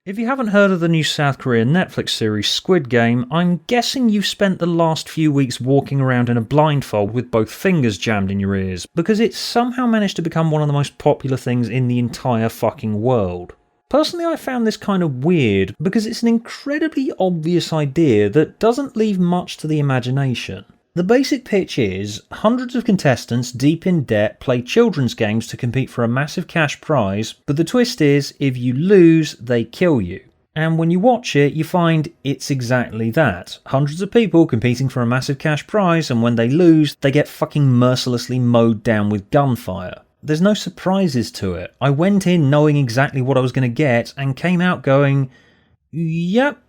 If you haven't heard of the new South Korean Netflix series Squid Game, I'm guessing you've spent the last few weeks walking around in a blindfold with both fingers jammed in your ears, because it's somehow managed to become one of the most popular things in the entire fucking world. Personally, I found this kind of weird, because it's an incredibly obvious idea that doesn't leave much to the imagination. The basic pitch is, hundreds of contestants deep in debt play children's games to compete for a massive cash prize, but the twist is, if you lose, they kill you. And when you watch it, you find it's exactly that. Hundreds of people competing for a massive cash prize, and when they lose, they get fucking mercilessly mowed down with gunfire. There's no surprises to it. I went in knowing exactly what I was going to get, and came out going, yep.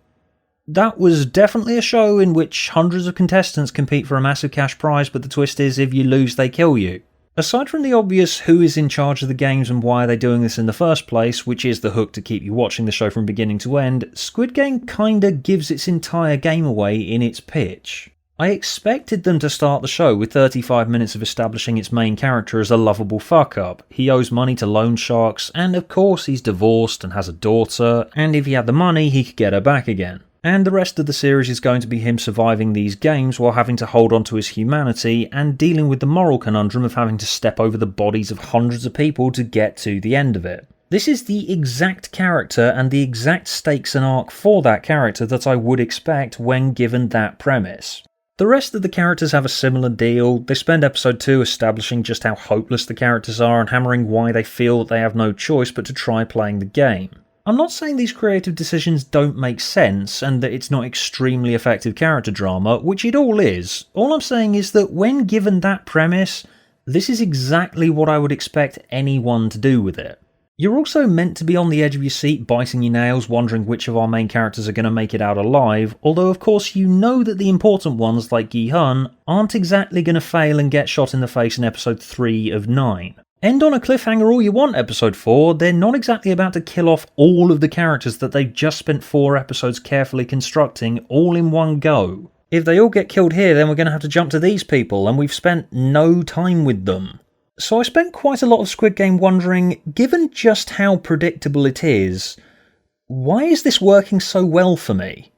That was definitely a show in which hundreds of contestants compete for a massive cash prize, but the twist is if you lose they kill you. Aside from the obvious who is in charge of the games and why are they doing this in the first place, which is the hook to keep you watching the show from beginning to end, Squid Game kinda gives its entire game away in its pitch. I expected them to start the show with 35 minutes of establishing its main character as a lovable fuck-up. He owes money to loan sharks, and of course he's divorced and has a daughter, and if he had the money he could get her back again. And the rest of the series is going to be him surviving these games while having to hold on to his humanity and dealing with the moral conundrum of having to step over the bodies of hundreds of people to get to the end of it. This is the exact character and the exact stakes and arc for that character that I would expect when given that premise. The rest of the characters have a similar deal. They spend episode 2 establishing just how hopeless the characters are and hammering why they feel that they have no choice but to try playing the game. I'm not saying these creative decisions don't make sense and that it's not extremely effective character drama, which it all is. All I'm saying is that when given that premise, this is exactly what I would expect anyone to do with it. You're also meant to be on the edge of your seat biting your nails wondering which of our main characters are going to make it out alive, although of course you know that the important ones like Gi-hun aren't exactly going to fail and get shot in the face in episode 3 of 9. End on a cliffhanger all you want, episode 4, they're not exactly about to kill off all of the characters that they've just spent 4 episodes carefully constructing all in one go. If they all get killed here, then we're going to have to jump to these people, and we've spent no time with them. So I spent quite a lot of Squid Game wondering, given just how predictable it is, why is this working so well for me?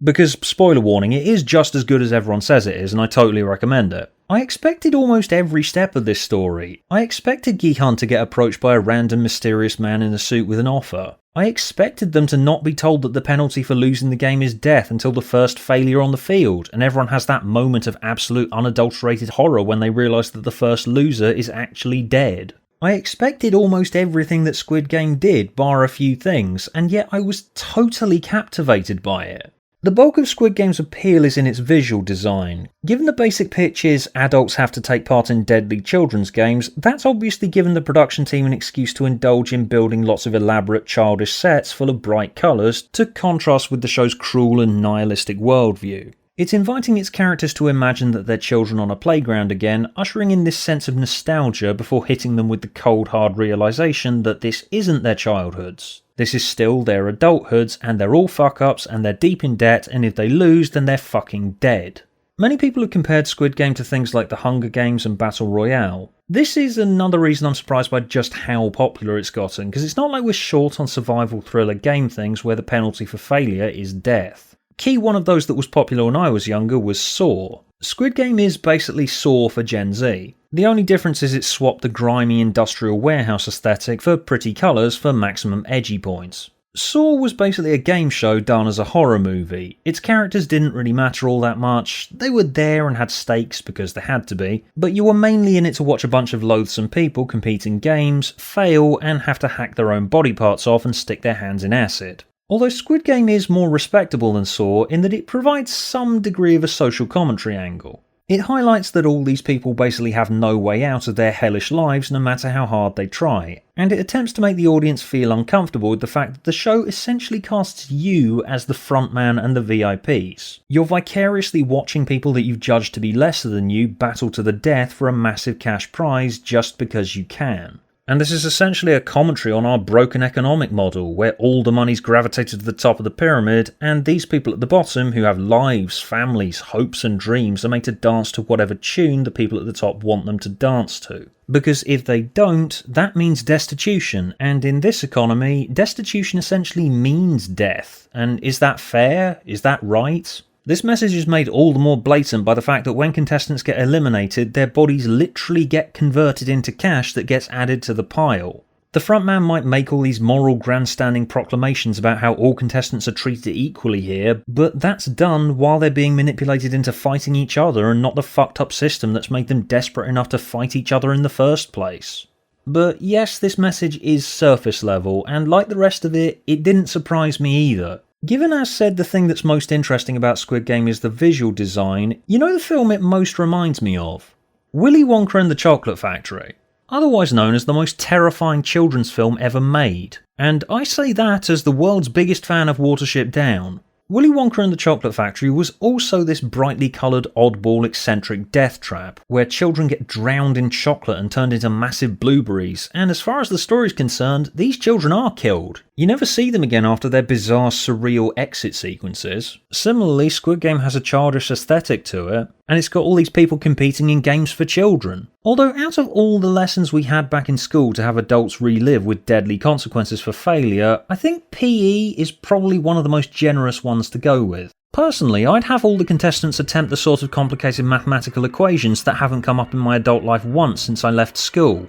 Because, spoiler warning, it is just as good as everyone says it is, and I totally recommend it. I expected almost every step of this story. I expected Gi-hun to get approached by a random mysterious man in a suit with an offer. I expected them to not be told that the penalty for losing the game is death until the first failure on the field, and everyone has that moment of absolute unadulterated horror when they realise that the first loser is actually dead. I expected almost everything that Squid Game did, bar a few things, and yet I was totally captivated by it. The bulk of Squid Game's appeal is in its visual design. Given the basic pitch is adults have to take part in deadly children's games, that's obviously given the production team an excuse to indulge in building lots of elaborate childish sets full of bright colours to contrast with the show's cruel and nihilistic worldview. It's inviting its characters to imagine that they're children on a playground again, ushering in this sense of nostalgia before hitting them with the cold hard realisation that this isn't their childhoods. This is still their adulthoods, and they're all fuck-ups, and they're deep in debt, and if they lose, then they're fucking dead. Many people have compared Squid Game to things like the Hunger Games and Battle Royale. This is another reason I'm surprised by just how popular it's gotten, because it's not like we're short on survival thriller game things where the penalty for failure is death. Key one of those that was popular when I was younger was Saw. Squid Game is basically Saw for Gen Z. The only difference is it swapped the grimy industrial warehouse aesthetic for pretty colours for maximum edgy points. Saw was basically a game show done as a horror movie. Its characters didn't really matter all that much, they were there and had stakes because they had to be, but you were mainly in it to watch a bunch of loathsome people compete in games, fail and have to hack their own body parts off and stick their hands in acid. Although Squid Game is more respectable than Saw in that it provides some degree of a social commentary angle. It highlights that all these people basically have no way out of their hellish lives no matter how hard they try, and it attempts to make the audience feel uncomfortable with the fact that the show essentially casts you as the frontman and the VIPs. You're vicariously watching people that you've judged to be lesser than you battle to the death for a massive cash prize just because you can. And this is essentially a commentary on our broken economic model, where all the money's gravitated to the top of the pyramid, and these people at the bottom, who have lives, families, hopes and dreams, are made to dance to whatever tune the people at the top want them to dance to. Because if they don't, that means destitution, and in this economy, destitution essentially means death. And is that fair? Is that right? This message is made all the more blatant by the fact that when contestants get eliminated, their bodies literally get converted into cash that gets added to the pile. The frontman might make all these moral grandstanding proclamations about how all contestants are treated equally here, but that's done while they're being manipulated into fighting each other and not the fucked up system that's made them desperate enough to fight each other in the first place. But yes, this message is surface level, and like the rest of it, it didn't surprise me either. Given as said the thing that's most interesting about Squid Game is the visual design, you know the film it most reminds me of? Willy Wonka and the Chocolate Factory, otherwise known as the most terrifying children's film ever made. And I say that as the world's biggest fan of Watership Down. Willy Wonka and the Chocolate Factory was also this brightly coloured, oddball, eccentric death trap, where children get drowned in chocolate and turned into massive blueberries, and as far as the story's concerned, these children are killed. You never see them again after their bizarre, surreal exit sequences. Similarly, Squid Game has a childish aesthetic to it, and it's got all these people competing in games for children. Although out of all the lessons we had back in school to have adults relive with deadly consequences for failure, I think PE is probably one of the most generous ones to go with. Personally, I'd have all the contestants attempt the sort of complicated mathematical equations that haven't come up in my adult life once since I left school.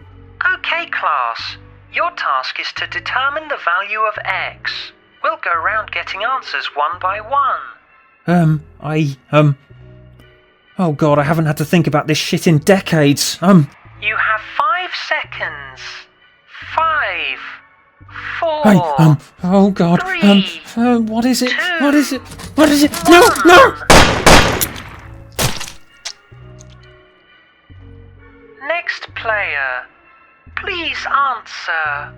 Okay, class. Your task is to determine the value of x. We'll go round getting answers one by one. Oh god, I haven't had to think about this shit in decades. You have 5 seconds. 5, 4, oh god, 3, what is it? 2, What is it? What is it? 1. No! Next player. Please answer.